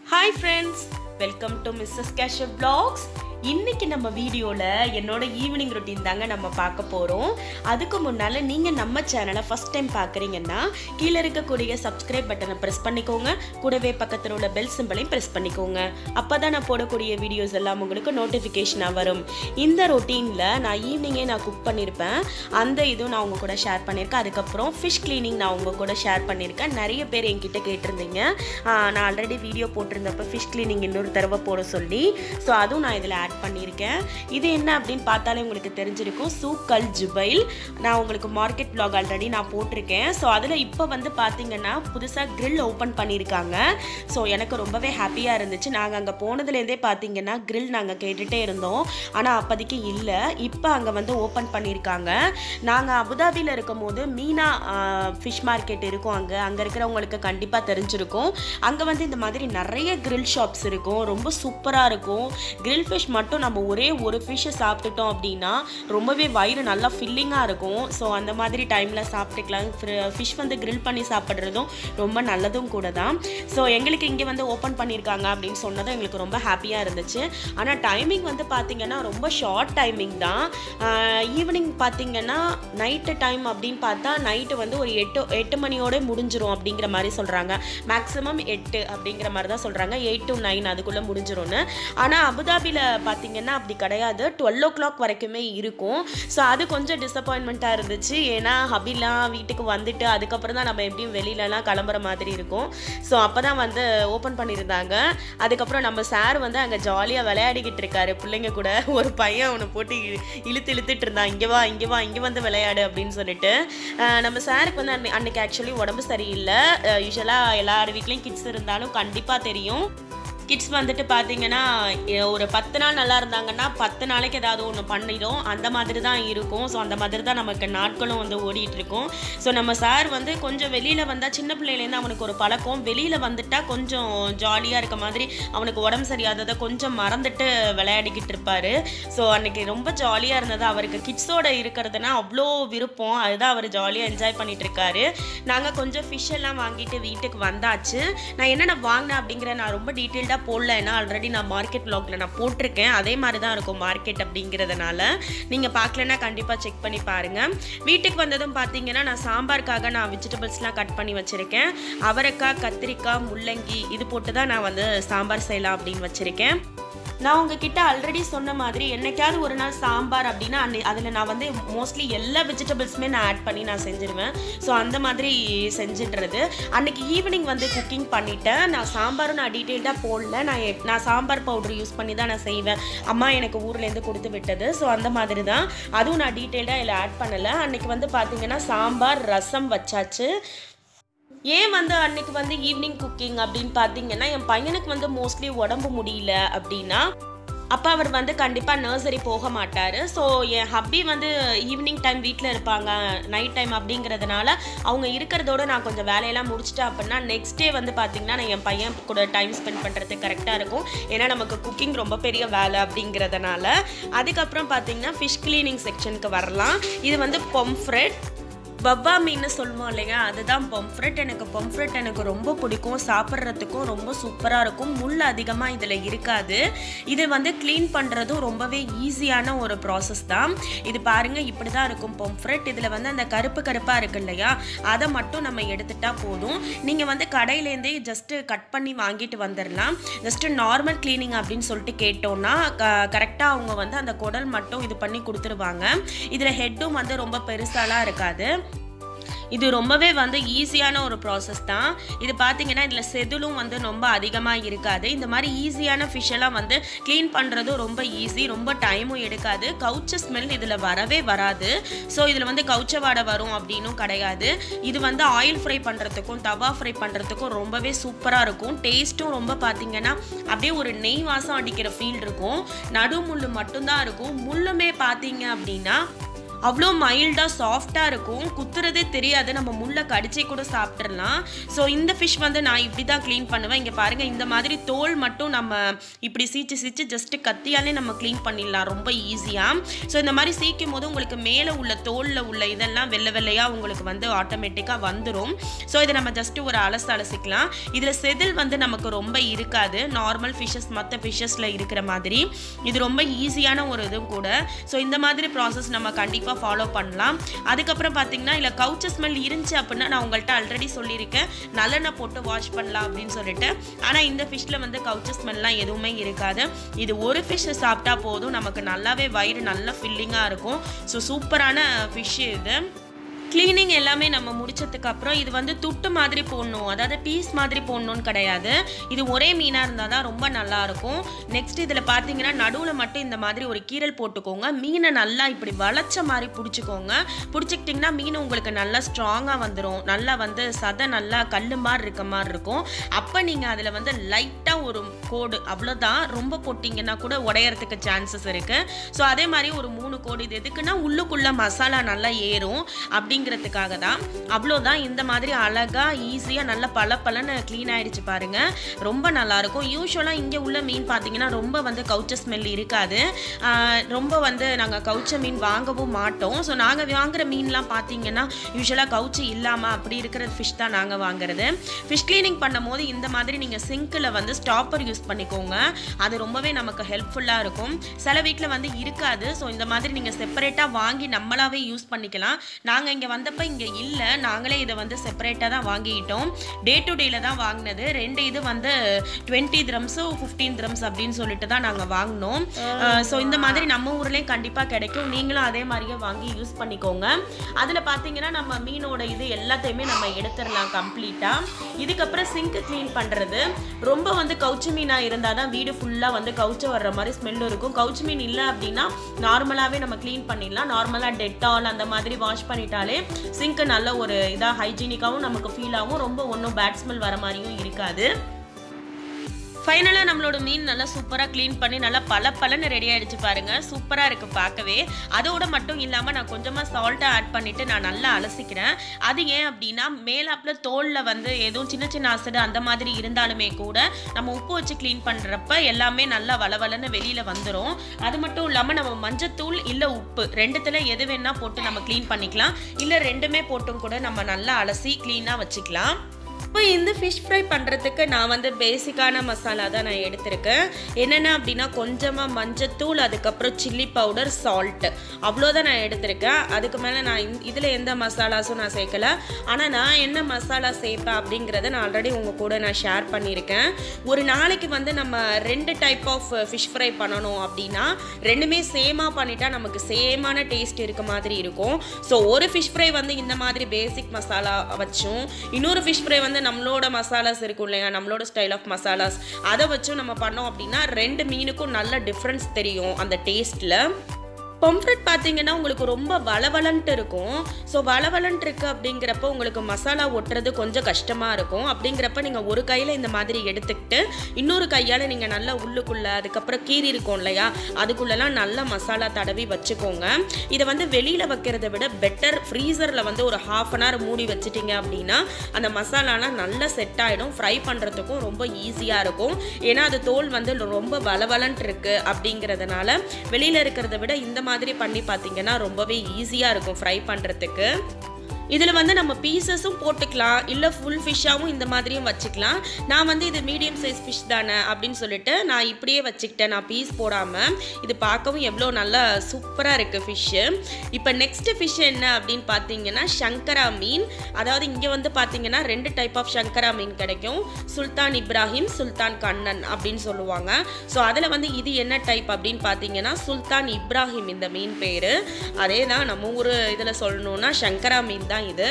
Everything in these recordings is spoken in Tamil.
Hi friends, welcome to Mrs. Kashyap Vlogs. இன்னைக்கு நம்ம வீடியோல என்னோட ஈவினிங் ரொட்டீன் தாங்க நம்ம பார்க்க போறோம். அதுக்கு முன்னால நீங்க நம்ம சேனலை ஃபர்ஸ்ட் டைம் பார்க்கறீங்கன்னா கீழ இருக்கக்கூடிய subscribe பட்டனை பிரஸ் பண்ணிக்கோங்க. கூடவே பக்கத்துல உள்ள பெல் சிம்பலையும் பிரஸ் பண்ணிக்கோங்க. அப்பதான் நான் போடக்கூடிய வீடியோஸ் எல்லாம் உங்களுக்கு நோட்டிஃபிகேஷனா வரும். இந்த ரொட்டீன்ல நான் ஈவினிங்கே நான் குக் பண்ணிருப்பேன். அந்த இதுவும் நான் உங்க கூட ஷேர் பண்ணிருக்கேன். அதுக்கு அப்புறம் fish cleaning நான் உங்க கூட ஷேர் பண்ணிருக்கேன். நிறைய பேர் என்கிட்ட கேட்டிருந்தீங்க. நான் ஆல்ரெடி வீடியோ போட்டிருந்தப்ப fish cleaning இன்னொரு தடவை போட சொல்லி. சோ அதுவும் நான் இதல பண்ணிருக்கேன். இது என்ன அப்படினு பார்த்தாலே உங்களுக்கு தெரிஞ்சிருக்கும். சூக் அல் ஜுபைல். நான் உங்களுக்கு மார்க்கெட் vlog ஆல்ரெடி நான் போட்டுருக்கேன். சோ அதுல இப்போ வந்து பாத்தீங்கன்னா புதுசா grill ஓபன் பண்ணிருக்காங்க. சோ எனக்கு ரொம்பவே ஹாப்பியா இருந்துச்சு. நாங்க அங்க போனதுல இருந்தே பாத்தீங்கன்னா grill நாங்க கேட்டுட்டே இருந்தோம். ஆனா அப்போதைக்கு இல்ல. இப்போ அங்க வந்து ஓபன் பண்ணிருக்காங்க. நாங்க அபுதாபில இருக்கும்போது மீனா ஃபிஷ் மார்க்கெட் இருக்கும் அங்க. அங்க இருக்கிறவங்களுக்கு கண்டிப்பா தெரிஞ்சிருக்கும். அங்க வந்து இந்த மாதிரி நிறைய grill shops இருக்கும். ரொம்ப சூப்பரா இருக்கும். grill fish மட்டும் நம்ம ஒரே ஒரு fish சாப்பிட்டுட்டோம் அப்படினா ரொம்பவே வயிறு நல்லா ஃபில்லிங்கா இருக்கும். சோ அந்த மாதிரி டைம்ல சாப்பிட்டுக்கலாம். fish வந்து grill பண்ணி சாப்பிடுறதும் ரொம்ப நல்லதும் கூட தான். சோ எங்களுக்கு இங்க வந்து ஓபன் பண்ணிருக்காங்க அப்படினு சொன்னது எங்களுக்கு ரொம்ப ஹாப்பியா இருந்துச்சு. ஆனா டைமிங் வந்து பாத்தீங்கன்னா ரொம்ப ஷார்ட் டைமிங் தான். ஈவினிங் பாத்தீங்கன்னா நைட் டைம் அப்படினு பார்த்தா நைட் வந்து ஒரு 8 மணியோட முடிஞ்சிரும் அப்படிங்கற மாதிரி சொல்றாங்க. மேக்ஸिमम 8 அப்படிங்கற மாதிரி தான் சொல்றாங்க. 8 to 9 அதுக்குள்ள முடிஞ்சிரும்னு. ஆனா அபுதாபில பாத்தீங்கன்னா அப்படி கிடையாது. 12 o'clock வரைக்குமே இருக்கும். சோ அது கொஞ்சம் டிசப்பாயின்ட்மென்ட்டா இருந்துச்சு. ஏனா ஹபிலாம் வீட்டுக்கு வந்துட்டு அதுக்கு அப்புறம் தான் நம்ம எப்படியும் வெளியிலலாம் கிளம்பற மாதிரி இருக்கும். சோ அப்பதான் வந்து ஓபன் பண்ணிருந்தாங்க. அதுக்கு அப்புறம் நம்ம சார் வந்து அங்க ஜாலியா விளையாடிக்கிட்டு இருக்காரு பிள்ளைங்க கூட. ஒரு பையன் அவனை போட்டு இழுத்துட்டு இருந்தான். இங்க வா இங்க வந்து விளையாடு அப்படினு சொல்லிட்டு. நம்ம சாருக்கு வந்து அன்னைக்கு एक्चुअली உடம்பு சரியில்லை. யூசுவலா எல்லார் வீட்லயும் கிட்ஸ் இருந்தாலும் கண்டிப்பா தெரியும். கிட்ஸ் வந்துட்டு பாத்தீங்கன்னா ஒரு 10 நாள் நல்லா இருந்தாங்கன்னா 10 நாளைக்கு ஏதாவது ஒன்று பண்ணிடும். அந்த மாதிரி தான் இருக்கும். ஸோ அந்த மாதிரி தான் நமக்கு நாட்களும் வந்து ஓடிட்டு இருக்கும். ஸோ நம்ம சார் வந்து கொஞ்சம் வெளியில் வந்தால் சின்ன பிள்ளையிலேருந்து அவனுக்கு ஒரு பழக்கம். வெளியில் வந்துட்டா கொஞ்சம் ஜாலியாக இருக்க மாதிரி அவனுக்கு உடம்பு சரியாததை கொஞ்சம் மறந்துட்டு விளையாடிக்கிட்டு இருப்பார். ஸோ அன்னைக்கு ரொம்ப ஜாலியாக இருந்தது. அவருக்கு கிட்ஸோட இருக்கிறதுனா அவ்வளோ விருப்பம். அதுதான் அவர் ஜாலியாக என்ஜாய் பண்ணிட்டு இருக்காரு. நாங்கள் கொஞ்சம் ஃபிஷ் எல்லாம் வாங்கிட்டு வீட்டுக்கு வந்தாச்சு. நான் என்னென்ன வாங்கினேன் அப்படிங்கிற நான் ரொம்ப டீட்டெயில்டாக போடல. ஏன்னா ஆல்ரெடி நான் மார்க்கெட் vlogல நான் போட்டிருக்கேன். அதே மாதிரி தான் இருக்கும் மார்க்கெட் அப்படிங்கிறதுனால நீங்க பார்க்கலன்னா கண்டிப்பா செக் பண்ணி பாருங்க. வீட்டுக்கு வந்ததும் பாத்தீங்கன்னா நான் சாம்பாருக்காக நான் வெஜிடபிள்ஸ்லாம் கட் பண்ணி வச்சிருக்கேன். அவரைக்காய், கத்திரிக்காய், முள்ளங்கி இது போட்டு தான் நான் வந்து சாம்பார் செய்யலாம் அப்படின்னு வச்சிருக்கேன். நான் உங்ககிட்ட ஆல்ரெடி சொன்ன மாதிரி என்னைக்காவது ஒரு நாள் சாம்பார் அப்படின்னா அதில் நான் வந்து மோஸ்ட்லி எல்லா வெஜிடபிள்ஸுமே நான் ஆட் பண்ணி நான் செஞ்சுருவேன். ஸோ அந்த மாதிரி செஞ்சிடுறது. அன்னைக்கு ஈவினிங் வந்து குக்கிங் பண்ணிட்டேன். நான் சாம்பாரும் நான் டீட்டெயில்டாக போடல. நான் சாம்பார் பவுடர் யூஸ் பண்ணி தான் நான் செய்வேன். அம்மா எனக்கு ஊர்லேருந்து கொடுத்து விட்டது. ஸோ அந்த மாதிரி தான். அதுவும் நான் டீட்டெயில்டாக இதில் ஆட் பண்ணலை. அன்னைக்கு வந்து பார்த்தீங்கன்னா சாம்பார், ரசம் வச்சாச்சு. ஏன் வந்து அன்னைக்கு வந்து ஈவினிங் குக்கிங் அப்படின்னு பார்த்தீங்கன்னா என் பையனுக்கு வந்து மோஸ்ட்லி உடம்பு முடியல அப்படின்னா அப்போ அவர் வந்து கண்டிப்பாக நர்சரி போக மாட்டார். ஸோ என் ஹப்பி வந்து ஈவினிங் டைம் வீட்டில் இருப்பாங்க, நைட் டைம் அப்படிங்கிறதுனால அவங்க இருக்கிறதோட நான் கொஞ்சம் வேலையெல்லாம் முடிச்சிட்டேன் அப்படின்னா நெக்ஸ்ட் டே வந்து பார்த்திங்கன்னா நான் என் பையன் கூட டைம் ஸ்பெண்ட் பண்ணுறதுக்கு கரெக்டாக இருக்கும். ஏன்னா நமக்கு குக்கிங் ரொம்ப பெரிய வேலை அப்படிங்கிறதுனால. அதுக்கப்புறம் பார்த்திங்கன்னா ஃபிஷ் கிளீனிங் செக்ஷனுக்கு வரலாம். இது வந்து பொம்ஃப்ரெட் பவ்வா மீன் சொல்லுவோம் இல்லையா, அதுதான் பொம்ஃப்ரெட். பொம்ஃப்ரெட் எனக்கு ரொம்ப பிடிக்கும். சாப்பிட்றதுக்கும் ரொம்ப சூப்பராக இருக்கும். முள் அதிகமாக இதில் இருக்காது. இது வந்து க்ளீன் பண்ணுறதும் ரொம்பவே ஈஸியான ஒரு ப்ராசஸ் தான். இது பாருங்கள், இப்படி தான் இருக்கும் பொம்ஃப்ரெட். இதில் வந்து அந்த கருப்பாக இருக்கு இல்லையா, அதை மட்டும் நம்ம எடுத்துட்டா போதும். நீங்கள் வந்து கடையிலேருந்தே ஜஸ்ட்டு கட் பண்ணி வாங்கிட்டு வந்துடலாம். ஜஸ்ட்டு நார்மல் க்ளீனிங் அப்படின்னு சொல்லிட்டு கேட்டோன்னா கரெக்டாக அவங்க வந்து அந்த குடல் மட்டும் இது பண்ணி கொடுத்துருவாங்க. இதில் ஹெட்டும் வந்து ரொம்ப பெருசாலாம் இருக்காது. இது ரொம்பவே வந்து ஈஸியான ஒரு ப்ராசஸ் தான். இது பார்த்தீங்கன்னா இதில் செதிலும் வந்து ரொம்ப அதிகமாக இருக்காது. இந்த மாதிரி ஈஸியான ஃபிஷ் எல்லாம் வந்து க்ளீன் பண்ணுறதும் ரொம்ப ஈஸி. ரொம்ப டைமும் எடுக்காது. கவுச்ச ஸ்மெல் இதில் வரவே வராது. ஸோ இதில் வந்து கவுச்ச வாடை வரும் அப்படின்னும் கிடையாது. இது வந்து ஆயில் ஃப்ரை பண்ணுறதுக்கும் தவா ஃப்ரை பண்ணுறதுக்கும் ரொம்பவே சூப்பராக இருக்கும். டேஸ்ட்டும் ரொம்ப பார்த்தீங்கன்னா அப்படியே ஒரு நெய் வாசம் அடிக்கிற ஃபீல் இருக்கும். நடு முள்ளு மட்டும்தான் இருக்கும். முள்ளுமே பார்த்தீங்க அப்படின்னா அவ்வளோ மைல்டாக சாஃப்டாக இருக்கும், குத்துறதே தெரியாது, நம்ம முள்ளை கடிச்சே கூட சாப்பிட்றலாம். ஸோ இந்த ஃபிஷ் வந்து நான் இப்படி தான் க்ளீன் பண்ணுவேன். இங்கே பாருங்கள், இந்த மாதிரி தோல் மட்டும் நம்ம இப்படி சீச்சு ஜஸ்ட்டு கத்தியாலே நம்ம க்ளீன் பண்ணிடலாம் ரொம்ப ஈஸியாக. ஸோ இந்த மாதிரி சீக்கும் போது உங்களுக்கு மேலே உள்ள தோலில் உள்ள இதெல்லாம் வெள்ளையாக உங்களுக்கு வந்து ஆட்டோமேட்டிக்காக வந்துடும். ஸோ இதை நம்ம ஜஸ்ட்டு ஒரு அலசிக்கலாம். இதில் செதில் வந்து நமக்கு ரொம்ப இருக்காது, நார்மல் ஃபிஷ்ஷஸ் மற்ற ஃபிஷ்ஷஸில் இருக்கிற மாதிரி. இது ரொம்ப ஈஸியான ஒரு இது கூட. ஸோ இந்த மாதிரி ப்ராசஸ் நம்ம கண்டிப்பாக ஃபாலோ பண்ணலாம். அதுக்கப்புறம் பார்த்தீங்கன்னா இல்லை கவுச்ச ஸ்மெல் இருந்துச்சு அப்படின்னா நான் உங்கள்கிட்ட ஆல்ரெடி சொல்லியிருக்கேன், நல்லெண்ணெய் போட்டு வாஷ் பண்ணலாம் அப்படின்னு சொல்லிட்டு. ஆனால் இந்த ஃபிஷ்ஷில் வந்து கவுச்ச ஸ்மெல்லாம் எதுவுமே இருக்காது. இது ஒரு ஃபிஷ்ஷை சாப்பிட்டா போதும், நமக்கு நல்லாவே வயிறு நல்லா ஃபில்லிங்காக இருக்கும். ஸோ சூப்பரான ஃபிஷ்ஷு இது. க்ளீனிங் எல்லாமே நம்ம முடிச்சதுக்கு அப்புறம் இது வந்து துட்டு மாதிரி போடணும், அதாவது பீஸ் மாதிரி போடணும்னு கிடையாது. இது ஒரே மீனாக இருந்தால் தான் ரொம்ப நல்லாயிருக்கும். நெக்ஸ்ட் இதில் பார்த்தீங்கன்னா நடுவில் மட்டும் இந்த மாதிரி ஒரு கீரல் போட்டுக்கோங்க. மீனை நல்லா இப்படி வளைச்ச மாதிரி பிடிச்சிக்கோங்க. பிடிச்சிக்கிட்டிங்கன்னா மீன் உங்களுக்கு நல்லா ஸ்ட்ராங்காக வந்துடும், நல்லா வந்து சதை நல்லா கல் மாதிரி இருக்க மாதிரி இருக்கும். அப்போ நீங்கள் அதில் வந்து லைட்டாக ஒரு கோடு, அவ்வளோதான், ரொம்ப போட்டிங்கன்னா கூட உடையறதுக்கு சான்சஸ் இருக்குது. ஸோ அதே மாதிரி ஒரு 3 கோடு. இது எதுக்குன்னா உள்ளுக்குள்ளே மசாலா நல்லா ஏறும் அப்படிங்கிறதுக்காக தான். அவ்வளோதான், இந்த மாதிரி அழகாக ஈஸியாக நல்லா பலன்னு க்ளீன் ஆகிடுச்சு பாருங்கள், ரொம்ப நல்லாயிருக்கும். யூஸ்வலாக இங்கே உள்ள மீன் பார்த்தீங்கன்னா ரொம்ப வந்து கவுச்ச ஸ்மெல் இருக்காது, ரொம்ப வந்து நாங்கள் கவுச்ச மீன் வாங்கவும் மாட்டோம். ஸோ நாங்கள் வாங்குகிற மீன்லாம் பார்த்தீங்கன்னா யூஸ்வலாக கவுச்சி இல்லாமல் அப்படி இருக்கிற ஃபிஷ் தான் நாங்கள் வாங்குறது. ஃபிஷ் க்ளீனிங் பண்ணும் போது இந்த மாதிரி நீங்கள் சிங்கில் வந்து ஸ்டாப்பர் யூஸ் பண்ணிக்கோங்க, அது ரொம்பவே நமக்கு ஹெல்ப்ஃபுல்லாக இருக்கும். சில வீட்டில் வந்து இருக்காது. ஸோ இந்த மாதிரி நீங்கள் செப்பரேட்டாக வாங்கி நம்மளாவே யூஸ் பண்ணிக்கலாம். நாங்கள் இங்கே வந்தப்போ இங்கே இல்லை, நாங்களே இதை வந்து செப்பரேட்டாக தான் வாங்கிக்கிட்டோம். டே டு டேல தான் வாங்கினது. 2 இது வந்து 20 dirhams 15 dirhams அப்படின்னு சொல்லிட்டு தான் நாங்கள் வாங்கினோம். ஸோ இந்த மாதிரி நம்ம ஊர்லேயும் கண்டிப்பாக கிடைக்கும், நீங்களும் அதே மாதிரியே வாங்கி யூஸ் பண்ணிக்கோங்க. அதில் பார்த்தீங்கன்னா நம்ம மீனோட இது எல்லாத்தையுமே நம்ம எடுத்துடலாம் கம்ப்ளீட்டாக. இதுக்கப்புறம் சிங்க்கு க்ளீன் பண்ணுறது. ரொம்ப வந்து கவுச்சி மீனாக இருந்தால் தான் வீடு ஃபுல்லாக வந்து கவுச்ச வர்ற மாதிரி ஸ்மெல் இருக்கும். கவுச்சி மீன் இல்லை அப்படின்னா நார்மலாகவே நம்ம க்ளீன் பண்ணிடலாம். நார்மலாக டெட்டால் அந்த மாதிரி வாஷ் பண்ணிட்டாலே சிங்க்கு நல்ல ஒரு இதாக ஹைஜீனிக்காகவும் நமக்கு ஃபீல் ஆகும், ரொம்ப ஒன்றும் பேட் ஸ்மெல் வர மாதிரியும் இருக்காது. ஃபைனலாக நம்மளோட மீன் நல்லா சூப்பராக க்ளீன் பண்ணி நல்லா பலன்னு ரெடி ஆகிடுச்சு பாருங்கள், சூப்பராக இருக்குது பார்க்கவே. அதோட மட்டும் இல்லாமல் நான் கொஞ்சமாக சால்ட்டை ஆட் பண்ணிவிட்டு நான் நல்லா அலசிக்கிறேன். அது ஏன் அப்படின்னா மேலாப்பில் தோலில் வந்து எதுவும் சின்ன அசடு அந்த மாதிரி இருந்தாலுமே கூட நம்ம உப்பு வச்சு க்ளீன் பண்ணுறப்ப எல்லாமே நல்லா வளவலன்னு வெளியில் வந்துடும். அது மட்டும் இல்லாமல் நம்ம மஞ்சத்தூள் இல்லை உப்பு ரெண்டுத்தில் எது வேணால் போட்டு நம்ம க்ளீன் பண்ணிக்கலாம், இல்லை ரெண்டுமே போட்டும் கூட நம்ம நல்லா அலசி க்ளீனாக வச்சுக்கலாம். இப்போ இந்த ஃபிஷ் ஃப்ரை பண்ணுறதுக்கு நான் வந்து பேசிக்கான மசாலா தான் நான் எடுத்திருக்கேன். என்னென்ன அப்படின்னா கொஞ்சமாக மஞ்சத்தூள், அதுக்கப்புறம் சில்லி பவுடர், சால்ட்டு, அவ்வளோதான் நான் எடுத்திருக்கேன். அதுக்கு மேலே நான் இதில் எந்த மசாலாஸும் நான் சேர்க்கலை. ஆனால் நான் என்ன மசாலா சேர்ப்பேன் அப்படிங்கிறத நான் ஆல்ரெடி உங்கள் கூட நான் ஷேர் பண்ணியிருக்கேன். ஒரு நாளைக்கு வந்து நம்ம 2 டைப் ஆஃப் ஃபிஷ் ஃப்ரை பண்ணணும் அப்படின்னா ரெண்டுமே சேமாக பண்ணிட்டா நமக்கு சேமான டேஸ்ட் இருக்க மாதிரி இருக்கும். ஸோ ஒரு ஃபிஷ் ஃப்ரை வந்து இந்த மாதிரி பேசிக் மசாலா வச்சும், இன்னொரு ஃபிஷ் ஃப்ரை வந்து நம்மளோட மசாலாஸ் இருக்கும் இல்லையா, நம்மளோட ஸ்டைல் ஆஃப் மசாலாஸ் அதை வச்சும் நம்ம பண்ணோம் அப்படின்னா 2 மீனுக்கும் நல்ல டிஃப்ரென்ஸ் தெரியும் அந்த டேஸ்ட்டில். பொம்ஃப்ரெட் பார்த்தீங்கன்னா உங்களுக்கு ரொம்ப வளவலன்ட்டு இருக்கும். ஸோ வளவலன்ட்டு இருக்குது அப்படிங்கிறப்ப உங்களுக்கு மசாலா ஒட்டுறது கொஞ்சம் கஷ்டமாக இருக்கும். அப்படிங்கிறப்ப நீங்கள் ஒரு கையில் இந்த மாதிரி எடுத்துக்கிட்டு இன்னொரு கையால் நீங்கள் நல்லா உள்ளுக்குள்ளே, அதுக்கப்புறம் கீரி இருக்கும் இல்லையா, அதுக்குள்ளெல்லாம் நல்லா மசாலா தடவி வச்சுக்கோங்க. இதை வந்து வெளியில் வைக்கிறத விட பெட்டர் ஃப்ரீசரில் வந்து ஒரு 1/2 hour மூடி வச்சுட்டிங்க அப்படின்னா அந்த மசாலாலாம் நல்லா செட் ஆகிடும். ஃப்ரை பண்ணுறதுக்கும் ரொம்ப ஈஸியாக இருக்கும். ஏன்னா அது தோல் வந்து ரொம்ப வளவலன்ட்டு இருக்குது அப்படிங்கிறதுனால வெளியில் இருக்கிறத விட இந்த மாதிரி பண்ணி பார்த்தீங்கன்னா ரொம்பவே ஈஸியாக இருக்கும் ஃப்ரை பண்ணுறதுக்கு. இதில் வந்து நம்ம பீசஸும் போட்டுக்கலாம், இல்லை ஃபுல் ஃபிஷ்ஷாகவும் இந்த மாதிரியும் வச்சுக்கலாம். நான் வந்து இது மீடியம் சைஸ் ஃபிஷ் தானே அப்படின்னு சொல்லிட்டு நான் இப்படியே வச்சுக்கிட்டேன், நான் பீஸ் போடாமல். இது பார்க்கவும் எவ்வளோ நல்லா சூப்பராக இருக்குது ஃபிஷ்ஷு. இப்போ நெக்ஸ்ட்டு ஃபிஷ் என்ன அப்படின்னு பார்த்தீங்கன்னா சங்கரா மீன். அதாவது இங்கே வந்து பார்த்தீங்கன்னா 2 டைப் ஆஃப் சங்கரா மீன் கிடைக்கும். சுல்தான் இப்ராஹிம், சுல்தான் கண்ணன் அப்படின்னு சொல்லுவாங்க. ஸோ அதில் வந்து இது என்ன டைப் அப்படின்னு பார்த்தீங்கன்னா சுல்தான் இப்ராஹிம் இந்த மீன் பேர். அதே தான் நம்ம ஊர் இதில் சொல்லணும்னா சங்கரா மீன் தான் இது.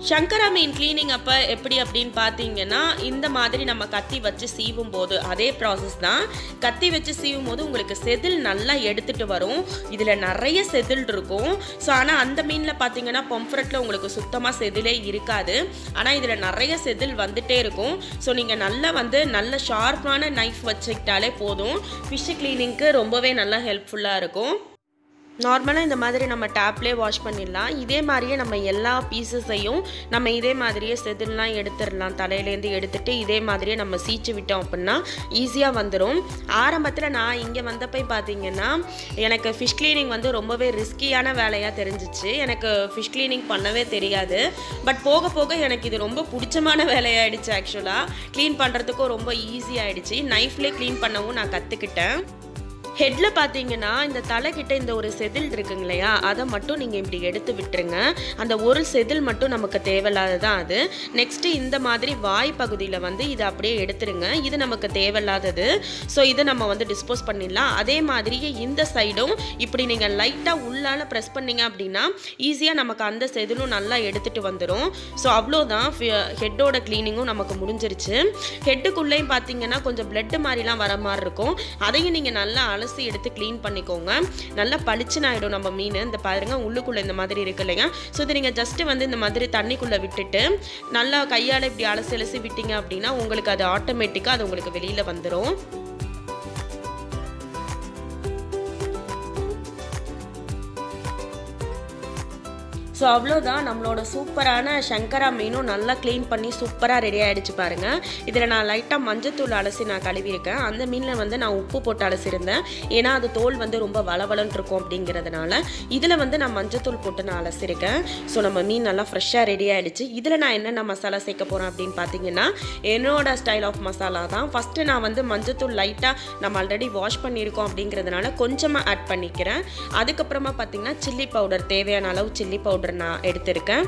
சங்கரா மீன் கிளீனிங் அப்போ எப்படி அப்படின்னு பார்த்தீங்கன்னா இந்த மாதிரி நம்ம கத்தி வச்சு சீவும் போது அதே ப்ராசஸ் தான். கத்தி வச்சு சீவும் போது உங்களுக்கு செதில் நல்லா எடுத்துகிட்டு வரும். இதில் நிறைய செதில் இருக்கும். ஸோ ஆனால் அந்த மீனில் பார்த்தீங்கன்னா பொம்ஃப்ரெட்டில் உங்களுக்கு சுத்தமாக செதிலே இருக்காது. ஆனால் இதில் நிறைய செதில் வந்துட்டே இருக்கும். ஸோ நீங்கள் நல்லா வந்து நல்ல ஷார்ப்பான நைஃப் வச்சுக்கிட்டாலே போதும். ஃபிஷ் கிளீனிங்க்கு ரொம்பவே நல்லா ஹெல்ப்ஃபுல்லாக இருக்கும். நார்மலாக இந்த மாதிரி நம்ம டேப்லேயே வாஷ் பண்ணிடலாம். இதே மாதிரியே நம்ம எல்லா பீசஸையும் நம்ம இதே மாதிரியே செதில்லாம் எடுத்துடலாம். தலையிலேருந்து எடுத்துகிட்டு இதே மாதிரியே நம்ம சீச்சு விட்டோம் அப்படின்னா ஈஸியாக வந்துடும். ஆரம்பத்தில் நான் இங்கே வந்தப்போ பார்த்தீங்கன்னா எனக்கு ஃபிஷ் க்ளீனிங் வந்து ரொம்பவே ரிஸ்கியான வேலையாக தெரிஞ்சிச்சு. எனக்கு ஃபிஷ் க்ளீனிங் பண்ணவே தெரியாது. பட் போக போக எனக்கு இது ரொம்ப பிடிச்சமான வேலையாகிடுச்சு. ஆக்சுவலாக க்ளீன் பண்ணுறதுக்கும் ரொம்ப ஈஸியாகிடுச்சு. நைஃப்லேயே க்ளீன் பண்ணவும் நான் கற்றுக்கிட்டேன். ஹெட்டில் பார்த்தீங்கன்னா இந்த தலைக்கிட்ட இந்த ஒரு செதில் இருக்குங்க இல்லையா, அதை மட்டும் நீங்கள் இப்படி எடுத்து விட்டுருங்க. அந்த ஒரு செதில் மட்டும் நமக்கு தேவையில்லாததான் அது. நெக்ஸ்ட்டு இந்த மாதிரி வாய் பகுதியில் வந்து இதை அப்படியே எடுத்துருங்க. இது நமக்கு தேவையில்லாதது. ஸோ இதை நம்ம வந்து டிஸ்போஸ் பண்ணிடலாம். அதே மாதிரியே இந்த சைடும் இப்படி நீங்கள் லைட்டாக உள்ளால் ப்ரெஸ் பண்ணிங்க அப்படின்னா ஈஸியாக நமக்கு அந்த செதிலும் நல்லா எடுத்துகிட்டு வந்துடும். ஸோ அவ்வளோதான், ஹெட்டோட க்ளீனிங்கும் நமக்கு முடிஞ்சிருச்சு. ஹெட்டுக்குள்ளேயும் பார்த்தீங்கன்னா கொஞ்சம் பிளட்டு மாதிரிலாம் வர மாதிரி இருக்கும். அதையும் நீங்கள் நல்லா எடுத்து க்ளீன் பண்ணிக்கோங்க. நல்லா பளிச்சுன்னு ஆயிடும் நம்ம மீன். இந்த பாருங்க உள்ளுக்குள்ள இந்த மாதிரி இருக்கு இல்லையா. ஸோ இதை நீங்கள் ஜஸ்ட் வந்து இந்த மாதிரி தண்ணிக்குள்ளே விட்டுட்டு நல்லா கையால் இப்படி அலசி விட்டீங்க அப்படின்னா உங்களுக்கு அது ஆட்டோமேட்டிக்காக அது உங்களுக்கு வெளியில் வந்துடும். ஸோ அவ்வளோதான், நம்மளோட சூப்பரான சங்கரா மீனும் நல்லா க்ளீன் பண்ணி சூப்பராக ரெடி ஆகிடுச்சு பாருங்கள். இதில் நான் லைட்டாக மஞ்சத்தூள் அலசி நான் கழுவியிருக்கேன். அந்த மீனில் வந்து நான் உப்பு போட்டு அலசியிருந்தேன். ஏன்னா அது தோல் வந்து ரொம்ப வளவலன்னு இருக்கும் அப்படிங்கிறதுனால. இதில் வந்து நான் மஞ்சத்தூள் போட்டு நான் அலசியிருக்கேன். ஸோ நம்ம மீன் நல்லா ஃப்ரெஷ்ஷாக ரெடி ஆகிடுச்சு. இதில் நான் என்னென்ன மசாலா சேர்க்க போகிறேன் அப்படின்னு பார்த்தீங்கன்னா என்னோட ஸ்டைல் ஆஃப் மசாலா தான். ஃபஸ்ட்டு நான் வந்து மஞ்சத்தூள் லைட்டாக நம்ம ஆல்ரெடி வாஷ் பண்ணியிருக்கோம் அப்படிங்கிறதுனால கொஞ்சமாக ஆட் பண்ணிக்கிறேன். அதுக்கப்புறமா பார்த்தீங்கன்னா சில்லி பவுடர், தேவையான அளவு சில்லி பவுடர் நான் எடுத்திருக்கேன்.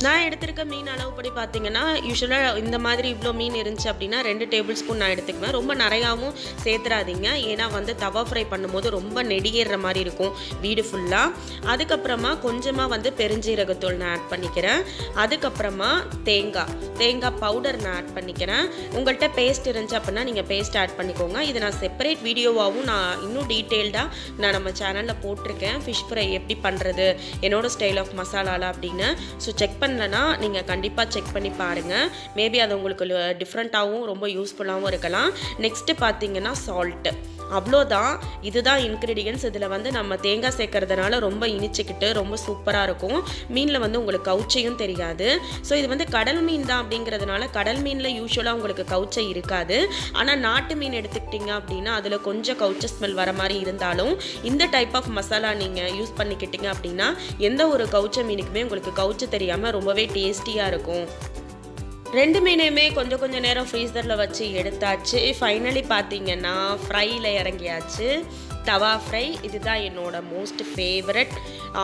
நான் எடுத்திருக்க மீன் அளவுப்படி பார்த்தீங்கன்னா யூஸ்வலாக இந்த மாதிரி இவ்வளோ மீன் இருந்துச்சு அப்படின்னா 2 டேபிள் ஸ்பூன் நான் எடுத்துக்குவேன். ரொம்ப நிறையாவும் சேர்த்துறாதீங்க. ஏன்னா வந்து தவா ஃப்ரை பண்ணும்போது ரொம்ப நெடியேற மாதிரி இருக்கும் வீடு ஃபுல்லாக. அதுக்கப்புறமா கொஞ்சமாக வந்து பெருஞ்சீரகத்தூள் நான் ஆட் பண்ணிக்கிறேன். அதுக்கப்புறமா தேங்காய் பவுடர் நான் ஆட் பண்ணிக்கிறேன். உங்கள்கிட்ட பேஸ்ட் இருந்துச்சு அப்படின்னா நீங்கள் பேஸ்ட் ஆட் பண்ணிக்கோங்க. இது நான் செப்பரேட் வீடியோவாகவும் நான் இன்னும் டீட்டெயில்டாக நான் நம்ம சேனலில் போட்டிருக்கேன். ஃபிஷ் ஃப்ரை எப்படி பண்ணுறது என்னோட ஸ்டைல் ஆஃப் மசாலாலாம் அப்படின்னு. ஸோ செக் பண்ணலனா நீங்கள் கண்டிப்பாக செக் பண்ணி பாருங்கள். மேபி அது உங்களுக்கு டிஃப்ரெண்ட்டாகவும் ரொம்ப யூஸ்ஃபுல்லாகவும் இருக்கலாம். நெக்ஸ்ட்டு பார்த்தீங்கன்னா சால்ட்டு. அவ்வளோதான், இதுதான் இன்க்ரீடியன்ஸ். இதில் வந்து நம்ம தேங்காய் சேர்க்கறதுனால ரொம்ப இனிச்சிக்கிட்டு ரொம்ப சூப்பராக இருக்கும். மீனில் வந்து உங்களுக்கு கவுச்சையும் தெரியாது. ஸோ இது வந்து கடல் மீன் தான் அப்படிங்கிறதுனால கடல் மீனில் யூஸ்வலாக உங்களுக்கு கவுச்சை இருக்காது. ஆனால் நாட்டு மீன் எடுத்துக்கிட்டிங்க அப்படின்னா அதில் கொஞ்சம் கவுச்ச ஸ்மெல் வர மாதிரி இருந்தாலும் இந்த டைப் ஆஃப் மசாலா நீங்கள் யூஸ் பண்ணிக்கிட்டிங்க அப்படின்னா எந்த ஒரு கவுச்ச மீனுக்குமே உங்களுக்கு கவுச்சை தெரியாமல் ரொம்பவே டேஸ்டியாக இருக்கும். 2 மீனையுமே கொஞ்சம் நேரம் ஃப்ரீசரில் வச்சு எடுத்தாச்சு. ஃபைனலி பார்த்தீங்கன்னா ஃப்ரையில் இறங்கியாச்சு. தவா ஃப்ரை இதுதான் என்னோட மோஸ்ட் ஃபேவரட்.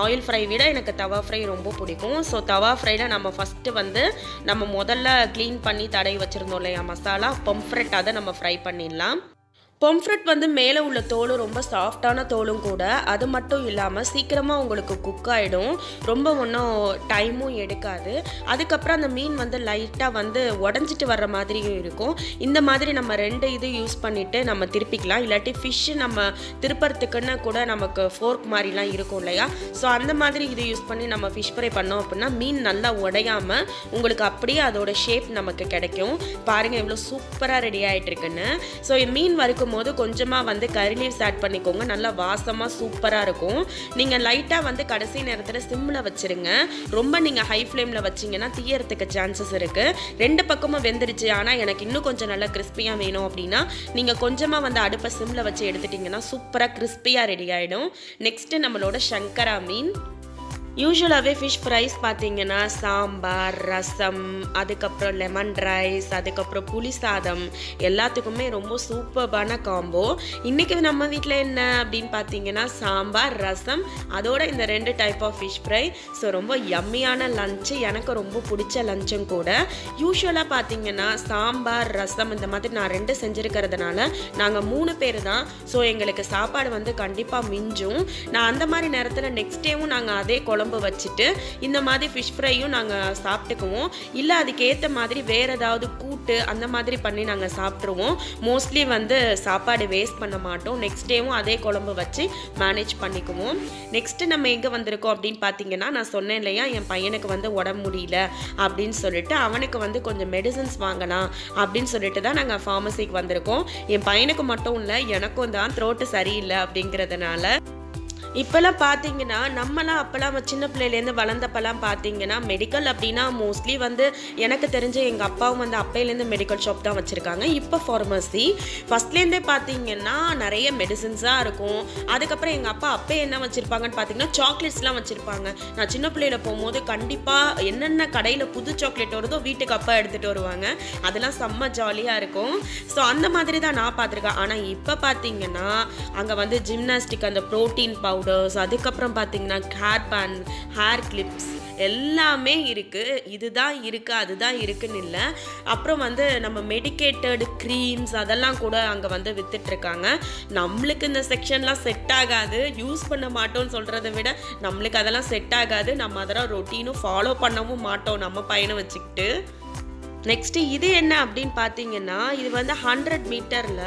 ஆயில் ஃப்ரை விட எனக்கு தவா ஃப்ரை ரொம்ப பிடிக்கும். ஸோ தவா ஃப்ரையில் நம்ம ஃபஸ்ட்டு வந்து நம்ம முதல்ல க்ளீன் பண்ணி தடவி வச்சுருந்தோம் இல்லையா மசாலா பொம்ஃப்ரெட், அதை நம்ம ஃப்ரை பண்ணிடலாம். பொம்ஃப்ரெட் வந்து மேலே உள்ள தோலும் ரொம்ப சாஃப்டான தோலும் கூட. அது மட்டும் இல்லாமல் சீக்கிரமாக உங்களுக்கு குக் ஆகிடும். ரொம்ப ஒன்றும் டைமும் எடுக்காது. அதுக்கப்புறம் அந்த மீன் வந்து லைட்டாக வந்து உடஞ்சிட்டு வர்ற மாதிரியும் இருக்கும். இந்த மாதிரி நம்ம 2 இது யூஸ் பண்ணிவிட்டு நம்ம திருப்பிக்கலாம். இல்லாட்டி ஃபிஷ்ஷு நம்ம திருப்பறதுக்குன்னு கூட நமக்கு ஃபோர்க் மாதிரிலாம் இருக்கும் இல்லையா. ஸோ அந்த மாதிரி இது யூஸ் பண்ணி நம்ம ஃபிஷ் ஃப்ரை பண்ணோம் அப்படின்னா மீன் நல்லா உடையாமல் உங்களுக்கு அப்படியே அதோட ஷேப் நமக்கு கிடைக்கும். பாருங்கள் எவ்வளோ சூப்பராக ரெடி ஆகிட்டு இருக்குன்னு. ஸோ மீன் வறுக்கும் போது கொஞ்சமாக வந்து கறி லீவ்ஸ் ஆட் பண்ணிக்கோங்க. நல்லா வாசமாக சூப்பராக இருக்கும். நீங்கள் லைட்டாக வந்து கடைசி நேரத்தில் சிம்மில் வச்சுருங்க. ரொம்ப நீங்கள் ஹை ஃப்ளேமில் வச்சிங்கன்னா தீயறதுக்கு சான்சஸ் இருக்குது. 2 பக்கமும் வெந்துருச்சு ஆனால் எனக்கு இன்னும் கொஞ்சம் நல்லா கிறிஸ்பியாக வேணும் அப்படின்னா நீங்கள் கொஞ்சமாக வந்து அடுப்பை சிம்மில் வச்சு எடுத்துட்டிங்கன்னா சூப்பராக கிறிஸ்பியாக ரெடி ஆகிடும். நெக்ஸ்ட்டு நம்மளோட சங்கரா மீன். யூஸ்வலாகவே ஃபிஷ் ஃப்ரைஸ் பார்த்தீங்கன்னா சாம்பார், ரசம், அதுக்கப்புறம் லெமன் ரைஸ், அதுக்கப்புறம் புளி சாதம் எல்லாத்துக்குமே ரொம்ப சூப்பர்பான காம்போ. இன்றைக்கி நம்ம வீட்டில் என்ன அப்படின்னு பார்த்தீங்கன்னா சாம்பார், ரசம், அதோட இந்த 2 type of fish fry. So ரொம்ப யம்மியான லஞ்சு, எனக்கு ரொம்ப பிடிச்ச லஞ்சும் கூட. யூஸ்வலாக பார்த்தீங்கன்னா சாம்பார், ரசம் இந்த மாதிரி நான் 2 செஞ்சுருக்கிறதுனால நாங்கள் 3 பேர் தான். ஸோ எங்களுக்கு சாப்பாடு வந்து கண்டிப்பாக மிஞ்சும். நான் அந்த மாதிரி நேரத்தில் நெக்ஸ்ட் டேவும் நாங்கள் அதே குழம்பு வச்சுட்டு இந்த மாதிரி ஃபிஷ் ஃப்ரையும் நாங்கள் சாப்பிட்டுக்குவோம். இல்லை அதுக்கேற்ற மாதிரி வேறு ஏதாவது கூட்டு அந்த மாதிரி பண்ணி நாங்கள் சாப்பிட்ருவோம். மோஸ்ட்லி வந்து சாப்பாடு வேஸ்ட் பண்ண மாட்டோம். நெக்ஸ்ட் டேவும் அதே குழம்பு வச்சு மேனேஜ் பண்ணிக்குவோம். நெக்ஸ்ட்டு நம்ம எங்கே வந்திருக்கோம் அப்படின்னு பார்த்தீங்கன்னா நான் சொன்னேன் இல்லையா என் பையனுக்கு வந்து உடம்பு முடியல அப்படின்னு சொல்லிட்டு அவனுக்கு வந்து கொஞ்சம் மெடிசன்ஸ் வாங்கலாம் அப்படின்னு சொல்லிட்டு தான் நாங்கள் ஃபார்மசிக்கு வந்திருக்கோம். என் பையனுக்கு மட்டும் இல்லை எனக்கும் தான் த்ரோட்டு சரியில்லை அப்படிங்கிறதுனால இப்போல்லாம் பார்த்தீங்கன்னா நம்மலாம் அப்போல்லாம் சின்ன பிள்ளையிலேருந்து வளர்ந்தப்பெல்லாம் பார்த்தீங்கன்னா மெடிக்கல் அப்படின்னா மோஸ்ட்லி வந்து எனக்கு தெரிஞ்ச எங்கள் அப்பாவும் வந்து அப்பையிலேருந்து மெடிக்கல் ஷாப் தான் வச்சுருக்காங்க. இப்போ ஃபார்மசி ஃபஸ்ட்லேருந்தே பார்த்தீங்கன்னா நிறைய மெடிசின்ஸாக இருக்கும். அதுக்கப்புறம் எங்கள் அப்பா அப்போ என்ன வச்சுருப்பாங்கன்னு பார்த்தீங்கன்னா சாக்லேட்ஸ்லாம் வச்சுருப்பாங்க. நான் சின்ன பிள்ளையில போகும்போது கண்டிப்பாக என்னென்ன கடையில் புது சாக்லேட் வருதோ வீட்டுக்கு அப்பா எடுத்துகிட்டு வருவாங்க. அதெல்லாம் செம்ம ஜாலியாக இருக்கும். ஸோ அந்த மாதிரி தான் நான் பார்த்துருக்கேன். ஆனால் இப்போ பார்த்தீங்கன்னா அங்கே வந்து ஜிம்னாஸ்டிக் அந்த ப்ரோட்டீன் பவுடர்ஸ், அதுக்கப்புறம் பார்த்தீங்கன்னா ஹேர் பேண்ட், ஹேர் கிளிப்ஸ் எல்லாமே இருக்குது. இதுதான் இருக்குது அதுதான் இருக்குன்னு இல்லை. அப்புறம் வந்து நம்ம மெடிக்கேட்டட் க்ரீம்ஸ் அதெல்லாம் கூட அங்கே வந்து வித்துட்ருக்காங்க. நம்மளுக்கு இந்த செக்ஷன்லாம் செட் ஆகாது, யூஸ் பண்ண மாட்டோம்னு சொல்கிறத விட நம்மளுக்கு அதெல்லாம் செட் ஆகாது. நம்ம அதெல்லாம் ரொட்டீனும் ஃபாலோ பண்ணவும் மாட்டோம் நம்ம பையனை வச்சுக்கிட்டு. நெக்ஸ்ட்டு இது என்ன அப்படின்னு பார்த்தீங்கன்னா இது வந்து 100 மீட்டரில்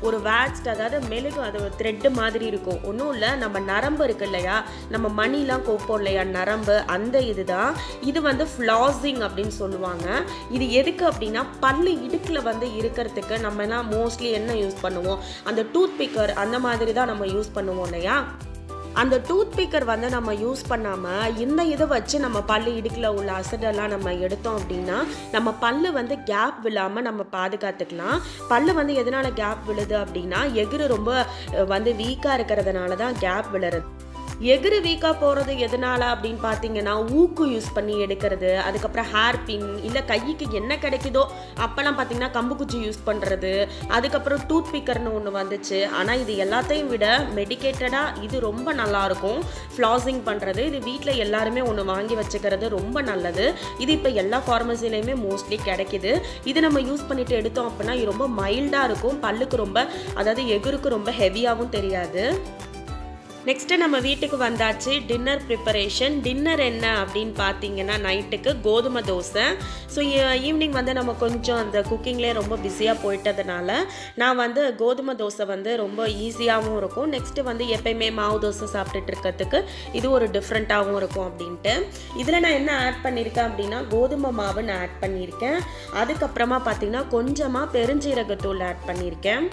ஒரு வேட்ஸ்ட், அதாவது மெழுகு, அது ஒரு த்ரெட்டு மாதிரி இருக்கும். ஒன்றும் இல்லை, நம்ம நரம்பு இருக்கு இல்லையா, நம்ம மணிலாம் கோப்போம் இல்லையா நரம்பு, அந்த இதுதான். இது வந்து ஃப்ளாசிங் அப்படின்னு சொல்லுவாங்க. இது எதுக்கு அப்படின்னா பல்லு இடுக்கில் வந்து இருக்கிறதுக்கு நம்மலாம் மோஸ்ட்லி என்ன யூஸ் பண்ணுவோம், அந்த டூத் பிக்கர் அந்த மாதிரி தான் நம்ம யூஸ் பண்ணுவோம் இல்லையா. அந்த டூத் பிக்கர் வந்து நம்ம யூஸ் பண்ணாமல் இந்த இதை வச்சு நம்ம பல்லு இடுக்கில் உள்ள அசடெல்லாம் நம்ம எடுத்தோம் அப்படின்னா நம்ம பல்லு வந்து கேப் விழாமல் நம்ம பாதுகாத்துக்கலாம். பல்லு வந்து எதனால் கேப் விழுது அப்படின்னா எகிறு ரொம்ப வந்து வீக்காக இருக்கிறதுனால தான் கேப் விழுறது. எகிறு வீக்காக போகிறது எதனால் அப்படின்னு பார்த்தீங்கன்னா ஊக்கு யூஸ் பண்ணி எடுக்கிறது, அதுக்கப்புறம் ஹேர் பின், இல்லை கைக்கு என்ன கிடைக்குதோ அப்போல்லாம் பார்த்தீங்கன்னா கம்பு குச்சி யூஸ் பண்ணுறது, அதுக்கப்புறம் டூத் பிக்கர்னு ஒன்று வந்துச்சு. ஆனால் இது எல்லாத்தையும் விட மெடிக்கேட்டடாக இது ரொம்ப நல்லாயிருக்கும் ஃப்ளாசிங் பண்ணுறது. இது வீட்டில் எல்லாருமே ஒன்று வாங்கி வச்சுக்கிறது ரொம்ப நல்லது. இது இப்போ எல்லா ஃபார்மசிலையுமே மோஸ்ட்லி கிடைக்கிது. இது நம்ம யூஸ் பண்ணிட்டு எடுத்தோம் அப்படின்னா இது ரொம்ப மைல்டாக இருக்கும், பல்லுக்கு ரொம்ப, அதாவது எகிருக்கு ரொம்ப ஹெவியாகவும் தெரியாது. நெக்ஸ்ட்டு நம்ம வீட்டுக்கு வந்தாச்சு. Dinner preparation. டின்னர் என்ன அப்படின்னு பார்த்தீங்கன்னா நைட்டுக்கு கோதுமை தோசை. ஸோ ஈவினிங் வந்து நம்ம கொஞ்சம் அந்த குக்கிங்லேயே ரொம்ப பிஸியாக போயிட்டதுனால நான் வந்து கோதுமை தோசை வந்து ரொம்ப ஈஸியாகவும் இருக்கும். நெக்ஸ்ட்டு வந்து எப்பயுமே மாவு தோசை சாப்பிட்டுட்டு இருக்கிறதுக்கு இது ஒரு டிஃப்ரெண்ட்டாகவும் இருக்கும் அப்படின்ட்டு. இதில் நான் என்ன ஆட் பண்ணியிருக்கேன் அப்படின்னா கோதுமை மாவு நான் ஆட் பண்ணியிருக்கேன். அதுக்கப்புறமா பார்த்தீங்கன்னா கொஞ்சமாக பெருஞ்சீரகத்தூள் ஆட் பண்ணியிருக்கேன்.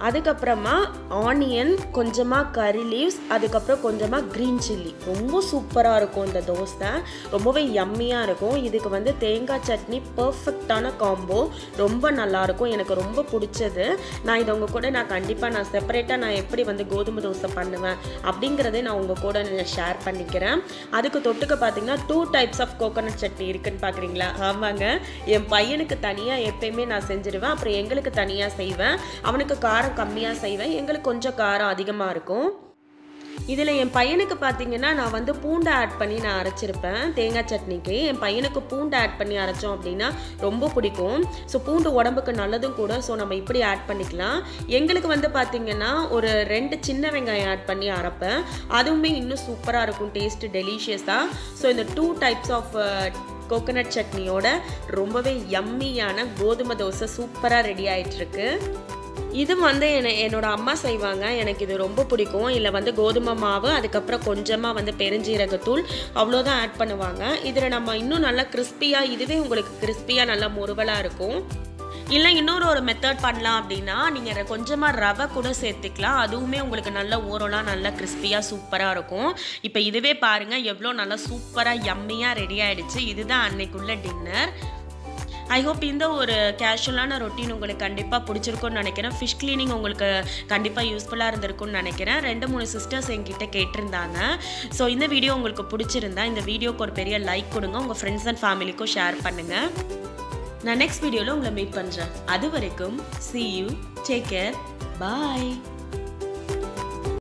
அதுக்கப்புறமா ஆனியன், கொஞ்சமாக கறி லீவ்ஸ், அதுக்கப்புறம் கொஞ்சமாக க்ரீன் சில்லி. ரொம்ப சூப்பராக இருக்கும் இந்த தோசை, ரொம்பவே யம்மியாக இருக்கும். இதுக்கு வந்து தேங்காய் சட்னி பர்ஃபெக்டான காம்போ, ரொம்ப நல்லாயிருக்கும், எனக்கு ரொம்ப பிடிச்சது. நான் இதை உங்கள் கூட கண்டிப்பாக செப்பரேட்டாக நான் எப்படி வந்து கோதுமை தோசை பண்ணுவேன் அப்படிங்கிறதே நான் உங்கள் கூட ஷேர் பண்ணிக்கிறேன். அதுக்கு தொட்டுக்க பார்த்தீங்கன்னா 2 டைப்ஸ் ஆஃப் கோகோனட் சட்னி இருக்குதுன்னு பார்க்குறீங்களா? ஆமாங்க, என் பையனுக்கு தனியாக எப்பயுமே நான் செஞ்சுருவேன், அப்புறம் எங்களுக்கு தனியாக செய்வேன். அவனுக்கு காரம் கம்மியாக செய்வேன், எங்களுக்கு கொஞ்சம் காரம் அதிகமாக இருக்கும். இதில் என் பையனுக்கு பார்த்தீங்கன்னா நான் வந்து பூண்டை ஆட் பண்ணி நான் அரைச்சிருப்பேன் தேங்காய் சட்னிக்கு. என் பையனுக்கு பூண்டை ஆட் பண்ணி அரைச்சோம் அப்படின்னா ரொம்ப பிடிக்கும். ஸோ பூண்டு உடம்புக்கு நல்லதும் கூட, ஸோ நம்ம இப்படி ஆட் பண்ணிக்கலாம். எங்களுக்கு வந்து பார்த்தீங்கன்னா ஒரு 2 சின்ன வெங்காயம் ஆட் பண்ணி அரைப்பேன், அதுவுமே இன்னும் சூப்பராக இருக்கும், டேஸ்ட்டு டெலிஷியஸாக. ஸோ இந்த 2 டைப்ஸ் ஆஃப் கோகோனட் சட்னியோட ரொம்பவே யம்மியான கோதுமை தோசை சூப்பராக ரெடி ஆகிட்டுருக்கு. இது வந்து என்னோட அம்மா செய்வாங்க, எனக்கு இது ரொம்ப பிடிக்கும். இல்லை வந்து கோதுமை மாவு, அதுக்கப்புறம் கொஞ்சமாக வந்து பெருஞ்சீரகத்தூள், அவ்வளோதான் ஆட் பண்ணுவாங்க. இதில் நம்ம இன்னும் நல்லா கிறிஸ்பியாக, இதுவே உங்களுக்கு கிறிஸ்பியாக நல்லா முறுவலாக இருக்கும். இல்லை இன்னொரு மெத்தட் பண்ணலாம் அப்படின்னா நீங்கள் கொஞ்சமாக ரவை கூட சேர்த்துக்கலாம், அதுவுமே உங்களுக்கு நல்ல ஊறலாம் நல்லா கிறிஸ்பியாக சூப்பராக இருக்கும். இப்போ இதுவே பாருங்கள் எவ்வளோ நல்லா சூப்பராக யம்மியாக ரெடி ஆகிடுச்சு. இதுதான் அன்னைக்குள்ள டின்னர். ஐ ஹோப் இந்த ஒரு கேஷுவலான ரொட்டீன் உங்களுக்கு கண்டிப்பாக பிடிச்சிருக்கும்னு நினைக்கிறேன். ஃபிஷ் கிளீனிங் உங்களுக்கு கண்டிப்பாக யூஸ்ஃபுல்லாக இருந்திருக்கும்னு நினைக்கிறேன். 2-3 சிஸ்டர்ஸ் என்கிட்ட கேட்டிருந்தாங்க. ஸோ இந்த வீடியோ உங்களுக்கு பிடிச்சிருந்தா இந்த வீடியோக்கு ஒரு பெரிய லைக் கொடுங்க, உங்கள் ஃப்ரெண்ட்ஸ் அண்ட் ஃபேமிலிக்கும் ஷேர் பண்ணுங்கள். நான் நெக்ஸ்ட் வீடியோவில் உங்களை மீட் பண்ணுறேன். அது வரைக்கும் see you, take care, bye.